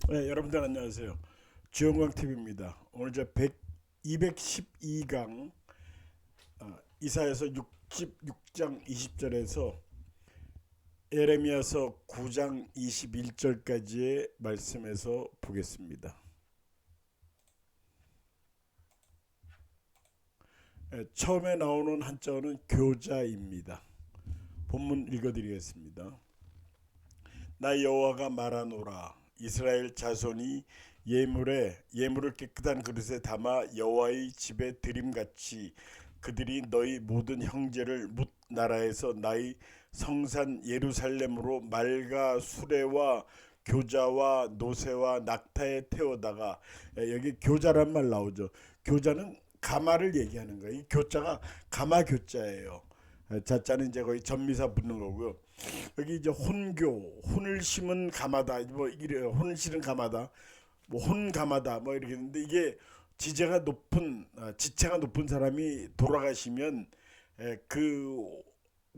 네, 여러분들 안녕하세요. 주영광 TV입니다. 오늘 저 212강 이사에서 66장 20절에서 에레미야서 9장 21절까지의 말씀에서 보겠습니다. 처음에 나오는 한자어는 교자입니다. 본문 읽어드리겠습니다. 나 여호와가 말하노라. 이스라엘 자손이 예물을 깨끗한 그릇에 담아 여호와의 집에 드림같이 그들이 너희 모든 형제를 뭇 나라에서 나의 성산 예루살렘으로 말과 수레와 교자와 노새와 낙타에 태워다가, 여기 교자란 말 나오죠. 교자는 가마를 얘기하는 거예요. 이 교자가 가마 교자예요. 자자는 이제 거의 전미사 붙는 거고요. 여기 이제 혼교, 혼을 심은 가마다, 뭐 이래, 혼을 실은 가마다, 뭐 혼가마다, 뭐 이렇게 있는데, 이게 지체가 높은 사람이 돌아가시면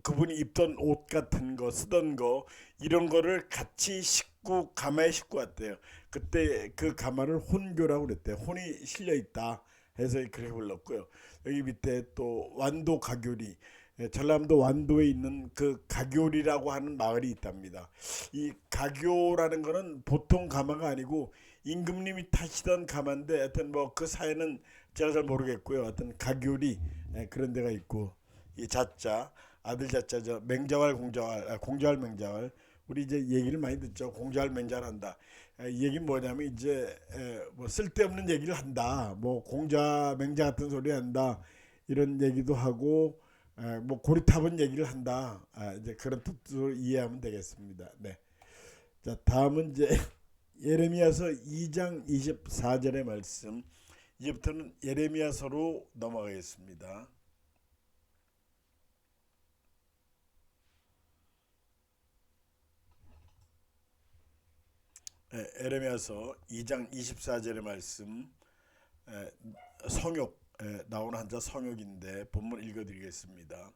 그분이 입던 옷 같은 거, 쓰던 거, 이런 거를 같이 싣고 가마에 싣고 왔대요. 그때 그 가마를 혼교라고 그랬대요. 혼이 실려 있다 해서 그렇게 불렀고요. 여기 밑에 또 완도 가교리, 전라남도 완도에 있는 그 가교리라고 하는 마을이 있답니다. 이 가교라는 거는 보통 가마가 아니고 임금님이 타시던 가마인데, 하여튼 뭐 그 사연은 제가 잘 모르겠고요. 하여튼 가교리, 그런 데가 있고, 이 자자, 아들 자자죠. 맹자왈 공자왈, 공자왈 맹자왈. 우리 이제 얘기를 많이 듣죠. 공자왈 맹자왈 한다. 이 얘기는 뭐냐면 이제 뭐 쓸데없는 얘기를 한다. 뭐 공자 맹자 같은 소리 한다. 이런 얘기도 하고, 뭐 고리타분 얘기를 한다. 이제 그런 뜻으로 이해하면 되겠습니다. 네. 자, 다음은 이제 예레미야서 2장 24절의 말씀. 이제부터는 예레미야서로 넘어가겠습니다. 예레미야서 2장 24절의 말씀. 성욕, 나오는 한자 성욕인데 본문 읽어드리겠습니다.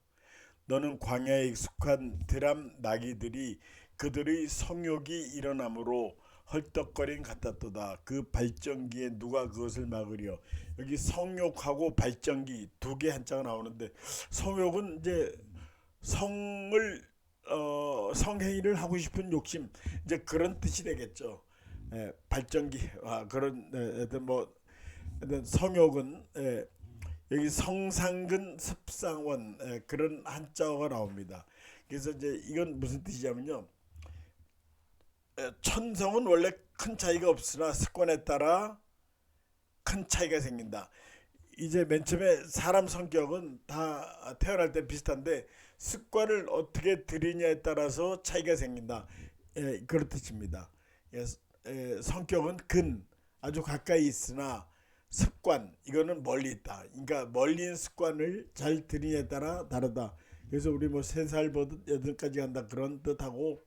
너는 광야에 익숙한 드람 나귀들이 그들의 성욕이 일어나므로 헐떡거린 같았도다. 그 발전기에 누가 그것을 막으려. 여기 성욕하고 발전기 두 개 한자가 나오는데, 성욕은 이제 성을 성행위를 하고 싶은 욕심, 이제 그런 뜻이 되겠죠. 발전기, 그런, 하여튼 뭐 하여튼 성욕은, 여기 성상근 습상원, 그런 한자어가 나옵니다. 그래서 이제 이건 무슨 뜻이냐면요, 천성은 원래 큰 차이가 없으나 습관에 따라 큰 차이가 생긴다. 이제 맨 처음에 사람 성격은 다 태어날 때 비슷한데 습관을 어떻게 들이냐에 따라서 차이가 생긴다. 그런 뜻입니다. 성격은 아주 가까이 있으나 습관, 이거는 멀리 있다. 그러니까 멀리 있는 습관을 잘 들이냐에 따라 다르다. 그래서 우리 뭐 3살 버릇 8가지 간다, 그런 뜻하고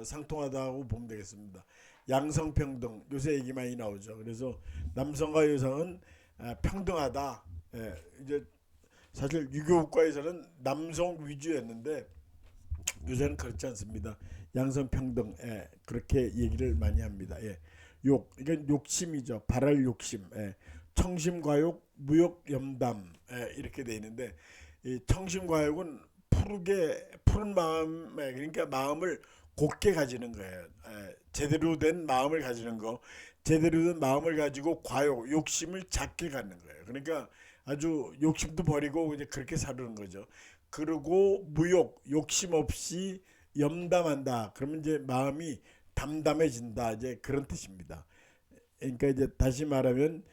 상통하다고 보면 되겠습니다. 양성평등, 요새 얘기 많이 나오죠. 그래서 남성과 여성은 평등하다. 이제 사실 유교국가에서는 남성 위주였는데 요새는 그렇지 않습니다. 양성평등, 그렇게 얘기를 많이 합니다. 이건 욕심이죠. 발할 욕심. 청심과욕, 무욕염담, 이렇게 돼 있는데, 이 청심과욕은 푸른 마음에, 그러니까 마음을 곱게 가지는 거예요. 제대로 된 마음을 가지는 거. 제대로 된 마음을 가지고 과욕, 욕심을 작게 갖는 거예요. 그러니까 아주 욕심도 버리고 이제 그렇게 사는 거죠. 그리고 무욕, 욕심 없이 염담한다. 그러면 이제 마음이 담담해진다. 이제 그런 뜻입니다. 그러니까 이제 다시 말하면,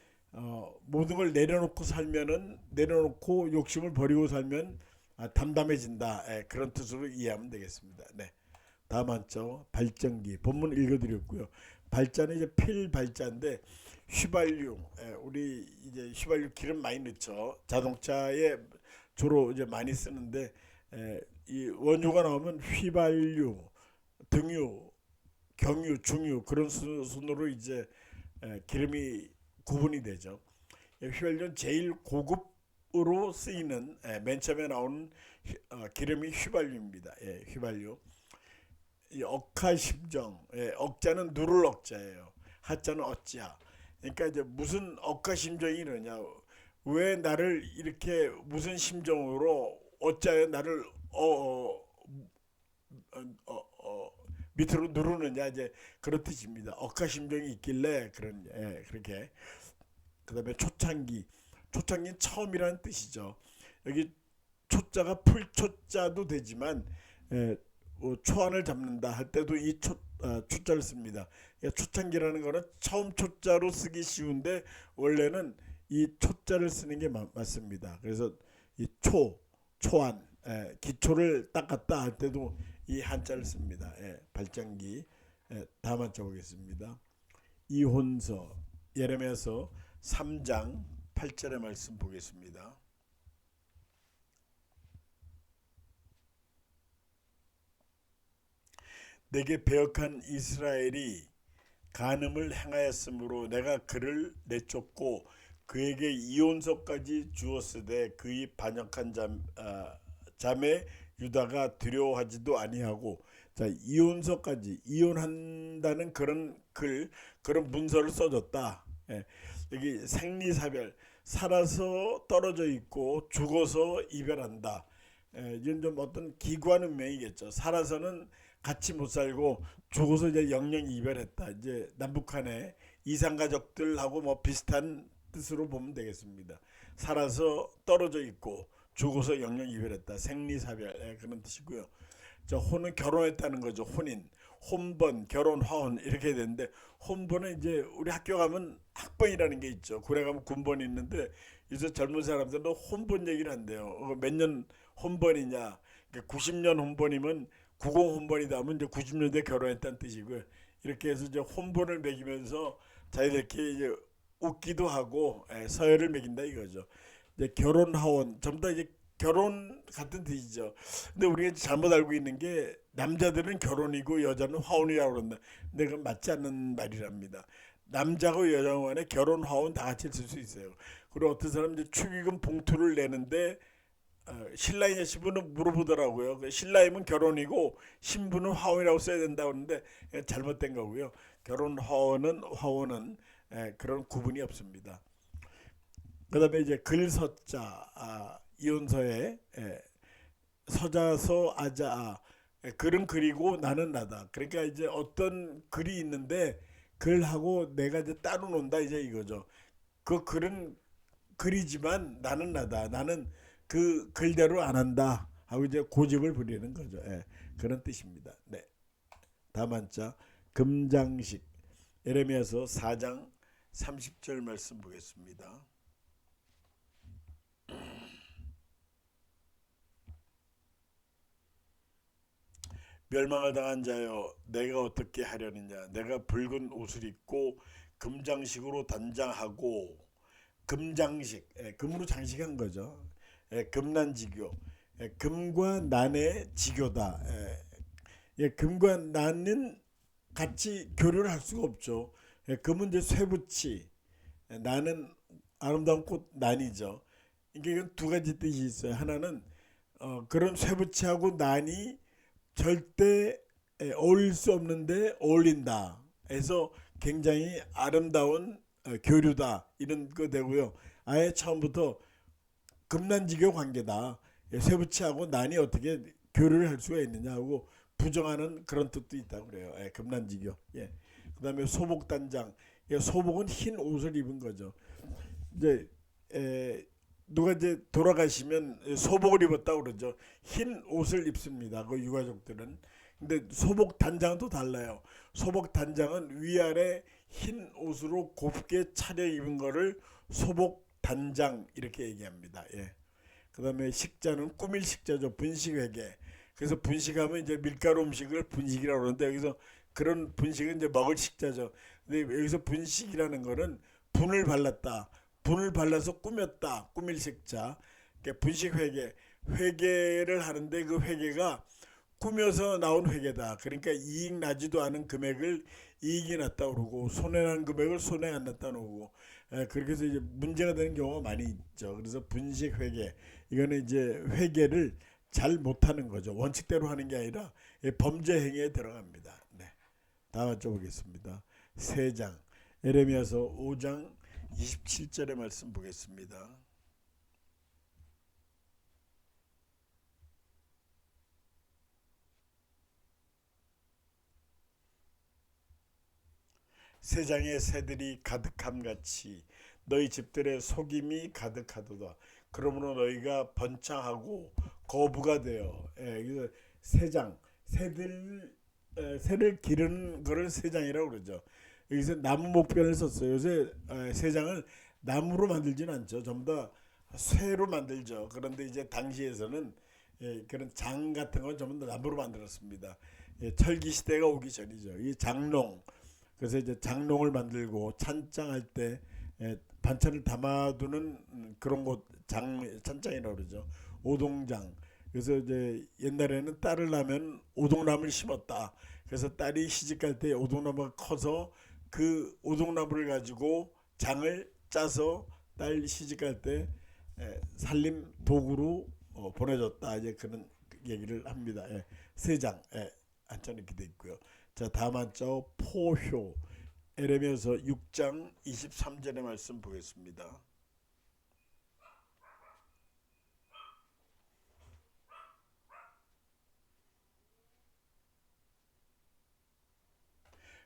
모든 걸 내려놓고 욕심을 버리고 살면 담담해진다. 그런 뜻으로 이해하면 되겠습니다. 네. 다음 한자 발전기, 본문 읽어드렸고요. 발자는 이제 필발자인데 휘발유, 우리 이제 휘발유 기름 많이 넣죠. 자동차에 주로 이제 많이 쓰는데, 이 원유가 나오면 휘발유, 등유, 경유, 중유, 그런 순으로 이제 기름이 구분이 되죠. 휘발유는 제일 고급으로 쓰이는, 맨 처음에 나오는 기름이 휘발유입니다. 휘발유. 이 억하심정, 억자는 누를 억자예요. 하자는 어찌야. 그러니까 이제 무슨 억하심정이 이러냐. 왜 나를 이렇게 무슨 심정으로 어찌하여 나를 밑으로 누르느냐 이제 그런 뜻입니다. 억하심정이 있길래 그렇게. 그다음에 초창기, 초창기 처음이라는 뜻이죠. 여기 초자가 풀초자도 되지만 초안을 잡는다 할 때도 이 초자를 씁니다. 그러니까 초창기라는 거는 처음 초자로 쓰기 쉬운데 원래는 이 초자를 쓰는 게 맞습니다. 그래서 이 초안, 기초를 닦았다 할 때도 이 한자를 씁니다. 발전기. 다음 한자 보겠습니다. 이혼서, 예레미야서 3장 8절의 말씀 보겠습니다. 내게 배역한 이스라엘이 간음을 행하였으므로 내가 그를 내쫓고 그에게 이혼서까지 주었으되 그의 반역한 자매 유다가 두려워하지도 아니하고. 자, 이혼서까지, 이혼한다는 그런 문서를 써줬다. 여기 생리사별, 살아서 떨어져 있고 죽어서 이별한다. 이건 좀 어떤 기구한 운명이겠죠. 살아서는 같이 못 살고 죽어서 이제 영영 이별했다. 이제 남북한의 이산가족들하고 뭐 비슷한 뜻으로 보면 되겠습니다. 살아서 떨어져 있고 죽어서 영영 이별했다. 생리사별, 그런 뜻이고요. 저 혼은 결혼했다는 거죠. 혼인, 혼번, 결혼, 화혼 이렇게 되는데 혼번은 이제 우리 학교 가면 학번이라는 게 있죠. 군에 가면 군번이 있는데 요새 젊은 사람들은 혼번 얘기를 한대요. 몇 년 혼번이냐? 90년 혼번이면 90 혼번이다 하면 이제 90년대 결혼했다는 뜻이고요. 이렇게 해서 이제 혼번을 매기면서 자기들끼리 이제 웃기도 하고 서열을 매긴다 이거죠. 이제 결혼 하원 전부 다 이제 결혼 같은 뜻이죠. 근데 우리가 잘못 알고 있는 게 남자들은 결혼이고 여자는 화원이라고 그런다. 근데 그건 맞지 않는 말이랍니다. 남자고 여자 간에 결혼 화원 다 같이 쓸 수 있어요. 그리고 어떤 사람 이제 축의금 봉투를 내는데 신랑이냐 신부는 물어보더라고요. 신랑이면 결혼이고 신부는 화원이라고 써야 된다고 하는데 잘못된 거고요. 결혼 화원은 그런 구분이 없습니다. 그다음에 이제 글서자, 이혼서에 서자서 아자, 글은 글이고 나는 나다. 그러니까 이제 어떤 글이 있는데 글하고 내가 이제 따로 논다 이제 이거죠. 그 글은 글이지만 나는 나다. 나는 그 글대로 안 한다 하고 이제 고집을 부리는 거죠. 그런 뜻입니다. 네. 다음 한자 금장식, 예레미야서 4장 30절 말씀 보겠습니다. 멸망을 당한 자여, 내가 어떻게 하려느냐? 내가 붉은 옷을 입고 금장식으로 단장하고. 금장식, 금으로 장식한 거죠. 금난지교, 금과 난의 지교다. 금과 난은 같이 교류를 할 수가 없죠. 금은 이제 쇠붙이, 난은 아름다운 꽃 난이죠. 이게 두 가지 뜻이 있어요. 하나는 그런 쇠붙이하고 난이 절대 어울릴 수 없는데 어울린다 해서 굉장히 아름다운 교류다 이런 거 되고요. 아예 처음부터 금난지교 관계다. 쇠붙이하고 난이 어떻게 교류를 할 수가 있느냐 하고 부정하는 그런 뜻도 있다고 그래요. 금난지교. 그다음에 소복단장. 소복은 흰 옷을 입은 거죠. 이제 누가 이제 돌아가시면 소복을 입었다고 그러죠. 흰 옷을 입습니다. 그 유가족들은. 근데 소복 단장도 달라요. 소복 단장은 위아래 흰 옷으로 곱게 차려입은 거를 소복 단장 이렇게 얘기합니다. 그다음에 식자는 꾸밀 식자죠. 분식회계. 그래서 분식하면 이제 밀가루 음식을 분식이라고 그러는데 여기서 그런 분식은 이제 먹을 식자죠. 근데 여기서 분식이라는 거는 분을 발랐다. 분을 발라서 꾸몄다. 꾸밀 식자. 그러니까 분식회계. 회계를 하는데 그 회계가 꾸며서 나온 회계다. 그러니까 이익 나지도 않은 금액을 이익이 났다 그러고 손해난 금액을 손해 안 났다 그러고 그렇게 해서 이제 문제가 되는 경우가 많이 있죠. 그래서 분식 회계 이거는 이제 회계를 잘 못하는 거죠. 원칙대로 하는 게 아니라 범죄 행위에 들어갑니다. 네. 다음 쪽 보겠습니다. 세 장. 에레미야서 5장 27절의 말씀 보겠습니다. 세 장의 새들이 가득함같이 너희 집들의 속임이 가득하도다. 그러므로 너희가 번창하고 거부가 되어. 세장, 새를 기르는 거를 세장이라고 그러죠. 여기서 나무 목변을 썼어요. 요새 세장을 나무로 만들지는 않죠. 전부 다 쇠로 만들죠. 그런데 이제 당시에서는 그런 장 같은 건 전부 다 나무로 만들었습니다. 철기 시대가 오기 전이죠. 이 장롱, 그래서 이제 장롱을 만들고 찬장할 때 반찬을 담아두는 그런 곳 찬장이라고 그러죠. 오동장. 그래서 이제 옛날에는 딸을 낳으면 오동나무를 심었다. 그래서 딸이 시집갈 때 오동나무가 커서 그 오동나무를 가지고 장을 짜서 딸 시집갈 때 살림 도구로 보내줬다. 이제 그런 얘기를 합니다. 세장 한자 이렇게 돼 있고요. 자, 다음 한자 포효. 에레미야서 6장 23절의 말씀 보겠습니다.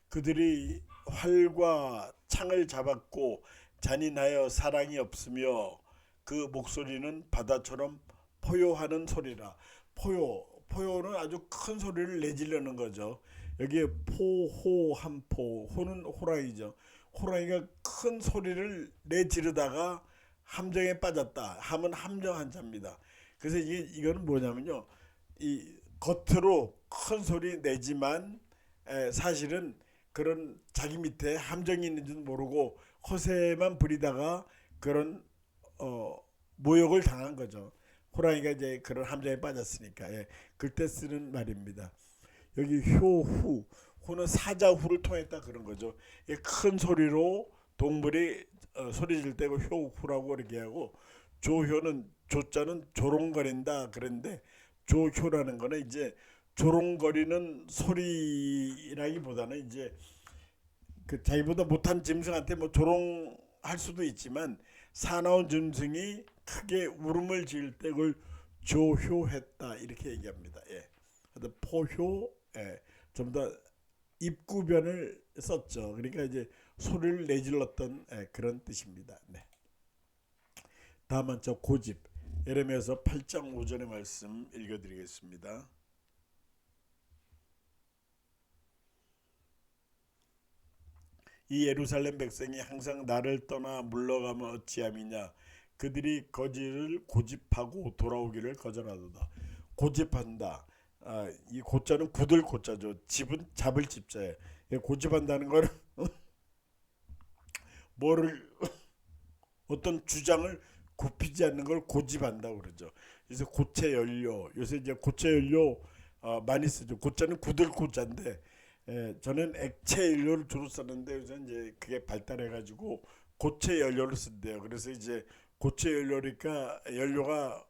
그들이 활과 창을 잡았고 잔인하여 사랑이 없으며 그 목소리는 바다처럼 포효하는 소리라. 포효는 아주 큰 소리를 내지르는 거죠. 여기에 포호함포, 호는 호랑이죠. 호랑이가 큰 소리를 내지르다가 함정에 빠졌다. 함은 함정 한자입니다. 그래서 이거는 뭐냐면요, 이 겉으로 큰 소리 내지만 사실은 그런 자기 밑에 함정이 있는 줄 모르고 허세만 부리다가 그런 모욕을 당한 거죠. 호랑이가 이제 그런 함정에 빠졌으니까. 그때 쓰는 말입니다. 여기 효후, 호는 사자후를 통했다 그런 거죠. 큰 소리로 동물이 소리 질 때고 효후라고 이렇게 하고, 조효는 조자는 조롱거린다 그런데, 조효라는 거는 이제 조롱거리는 소리라기보다는 이제 그 자기보다 못한 짐승한테 뭐 조롱할 수도 있지만 사나운 짐승이 크게 울음을 지을 때 그걸 조효했다 이렇게 얘기합니다. 포효, 전부 다 입구변을 썼죠. 그러니까 이제 소리를 내질렀던 그런 뜻입니다. 네. 다음은 저 고집. 에레미야서 8장 5절의 말씀 읽어드리겠습니다. 이 예루살렘 백성이 항상 나를 떠나 물러가면 어찌함이냐. 그들이 거짓을 고집하고 돌아오기를 거절하도다. 고집한다. 이 고자는 굳을 고자죠. 집은 잡을 집자예요. 고집한다는 거는 뭐를 어떤 주장을 굽히지 않는 걸 고집한다고 그러죠. 그래서 고체 연료, 요새 이제 고체 연료 많이 쓰죠. 고자는 굳을 고자인데 저는 액체 연료를 주로 썼는데 요새 이제 그게 발달해 가지고 고체 연료를 쓴대요. 그래서 이제 고체 연료니까 연료가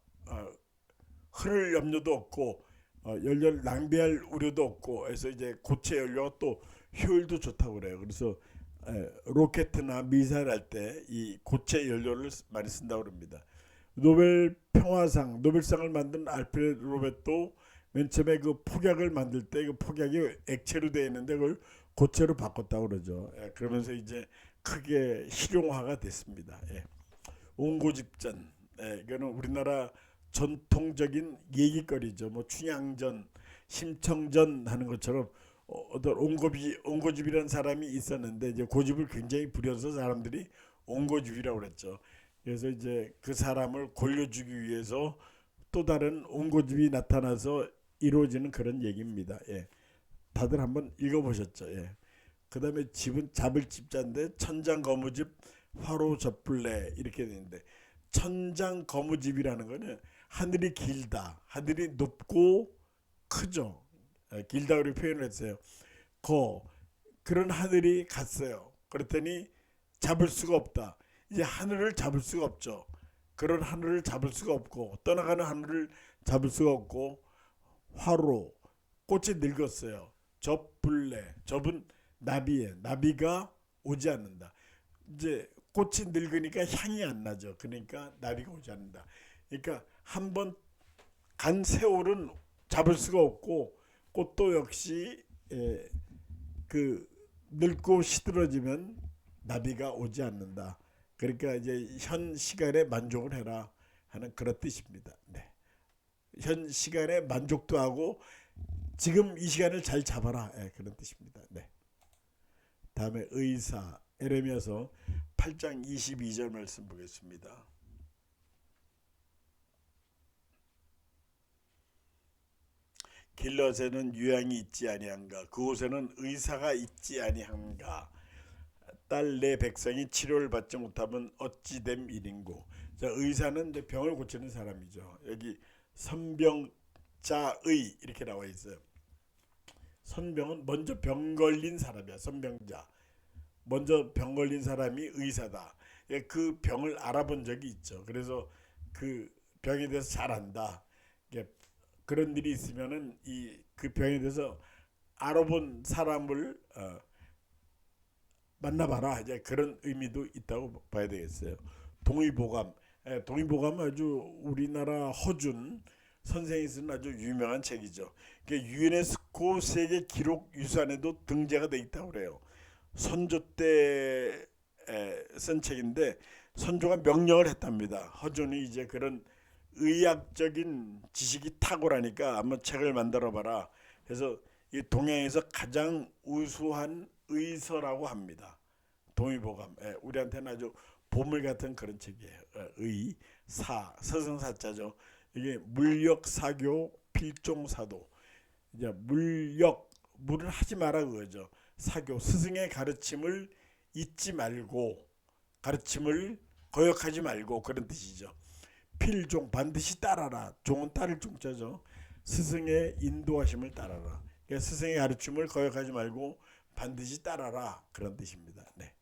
흐를 염려도 없고 연료를 낭비할 우려도 없고, 그래서 이제 고체 연료가 또 효율도 좋다고 그래요. 그래서 로켓이나 미사일 할 때 이 고체 연료를 많이 쓴다고 합니다. 노벨 평화상, 노벨상을 만든 알프레드 로벳도 맨 처음에 그 폭약을 만들 때 그 폭약이 액체로 되어 있는데 그걸 고체로 바꿨다고 그러죠. 그러면서 이제 크게 실용화가 됐습니다. 옹고집전, 이거는 우리나라 전통적인 얘기거리죠. 뭐 춘향전, 심청전 하는 것처럼 어떤 옹고집이라는 사람이 있었는데 이제 고집을 굉장히 부려서 사람들이 옹고집이라고 그랬죠. 그래서 이제 그 사람을 골려주기 위해서 또 다른 옹고집이 나타나서 이루어지는 그런 얘기입니다. 다들 한번 읽어보셨죠? 그 다음에 집은 잡을 집자인데 천장거무집 화로접불래 이렇게 되는데, 천장거무집이라는 거는 하늘이 길다, 하늘이 높고 크죠. 길다 그렇게 표현을 했어요. 그런 하늘이 갔어요. 그랬더니 잡을 수가 없다. 이제 하늘을 잡을 수가 없죠. 그런 하늘을 잡을 수가 없고 떠나가는 하늘을 잡을 수가 없고, 화로, 꽃이 늙었어요. 접불래. 접은 나비에 나비가 오지 않는다. 이제 꽃이 늙으니까 향이 안 나죠. 그러니까 나비가 오지 않는다. 그러니까 한번 간 세월은 잡을 수가 없고 꽃도 역시 그 늙고 시들어지면 나비가 오지 않는다. 그러니까 이제 현 시간에 만족을 해라 하는 그런 뜻입니다. 네. 현 시간에 만족도 하고 지금 이 시간을 잘 잡아라. 그런 뜻입니다. 네. 다음에 의사 에레미야서 8장 22절 말씀 보겠습니다. 길럿에는 유향이 있지 아니한가 그곳에는 의사가 있지 아니한가 딸 내 백성이 치료를 받지 못하면 어찌 됨 일인고. 자, 의사는 이제 병을 고치는 사람이죠. 여기 선병자의 이렇게 나와 있어요. 선병은 먼저 병 걸린 사람이야. 선병자. 먼저 병 걸린 사람이 의사다. 그 병을 알아본 적이 있죠. 그래서 그 병에 대해서 잘 안다. 그런 일이 있으면은 이 그 병에 대해서 알아본 사람을 만나봐라. 이제 그런 의미도 있다고 봐야 되겠어요. 동의보감, 동의보감 아주 우리나라 허준 선생이 쓴 아주 유명한 책이죠. 유네스코 세계 기록 유산에도 등재가 돼 있다고 그래요. 선조 때 쓴 책인데 선조가 명령을 했답니다. 허준이 이제 그런 의학적인 지식이 탁월하니까 한번 책을 만들어 봐라. 그래서 이 동양에서 가장 우수한 의서라고 합니다. 동의보감. 우리한테는 아주 보물 같은 그런 책이에요. 서승사자죠. 이게 물력사교 필종사도. 이제 물을 하지 마라 그거죠. 사교 스승의 가르침을 잊지 말고 가르침을 거역하지 말고 그런 뜻이죠. 필종 반드시 따라라. 종은 따를 종자죠. 스승의 인도하심을 따라라. 그러니까 스승의 가르침을 거역하지 말고 반드시 따라라 그런 뜻입니다. 네.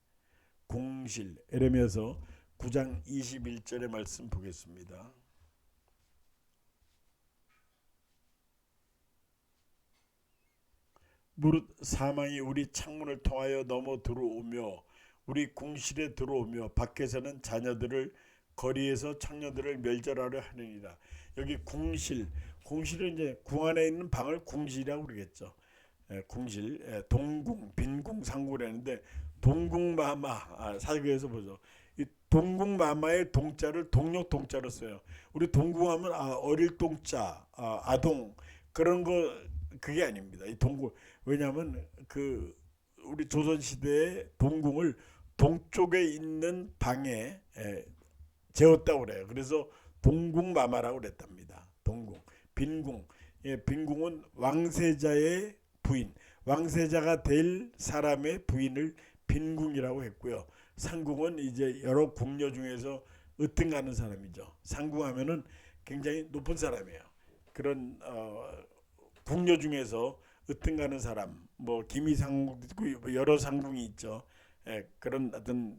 궁실 에레미야서 9장 21절의 말씀 보겠습니다. 무릇 사망이 우리 창문을 통하여 넘어 들어오며 우리 궁실에 들어오며 밖에서는 자녀들을 거리에서 창녀들을 멸절하려 하느니라. 여기 궁실은 이제 궁 안에 있는 방을 궁실이라고 그러겠죠. 궁실, 동궁, 빈궁, 상궁이라는데 동궁마마 사기에서 보죠. 이 동궁마마의 동자를 동력 동자로 써요. 우리 동궁하면 어릴 동자, 아동 그런 거 그게 아닙니다. 이 동궁 왜냐하면 그 우리 조선 시대의 동궁을 동쪽에 있는 방에 재웠다고 그래요. 그래서 동궁마마라고 그랬답니다. 동궁, 빈궁, 빈궁은 왕세자의 부인, 왕세자가 될 사람의 부인을 빈궁이라고 했고요. 상궁은 이제 여러 궁녀 중에서 으뜸가는 사람이죠. 상궁하면은 굉장히 높은 사람이에요. 그런 궁녀 중에서 으뜸가는 사람, 뭐 기미상궁도 있고 여러 상궁이 있죠. 그런 어떤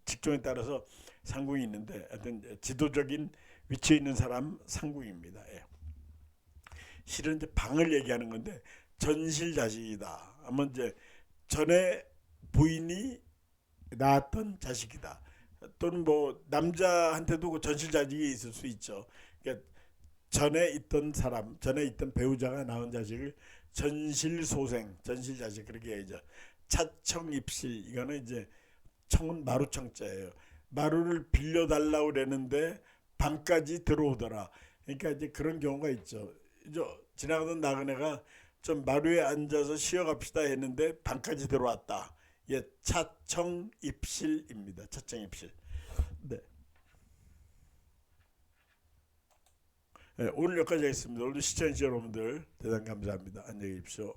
직종에 따라서 상궁이 있는데 어떤 지도적인 위치에 있는 사람 상궁입니다. 실은 이제 방을 얘기하는 건데 전실자식이다. 하면 이제 전에 부인이 낳았던 자식이다. 또는 뭐 남자한테도 그 전실자식이 있을 수 있죠. 그러니까 전에 있던 사람, 전에 있던 배우자가 낳은 자식을 전실소생, 전실자식 그렇게 얘기하죠. 차청입실 이거는 이제 청은 마루청자예요. 마루를 빌려달라고 그랬는데 방까지 들어오더라. 그러니까 이제 그런 경우가 있죠. 이제 지나가던 나그네가 좀 마루에 앉아서 쉬어갑시다 했는데 방까지 들어왔다. 차청입실입니다. 차청입실. 네. 오늘 여기까지 하겠습니다. 오늘 시청해주신 여러분들 대단히 감사합니다. 안녕히 계십시오.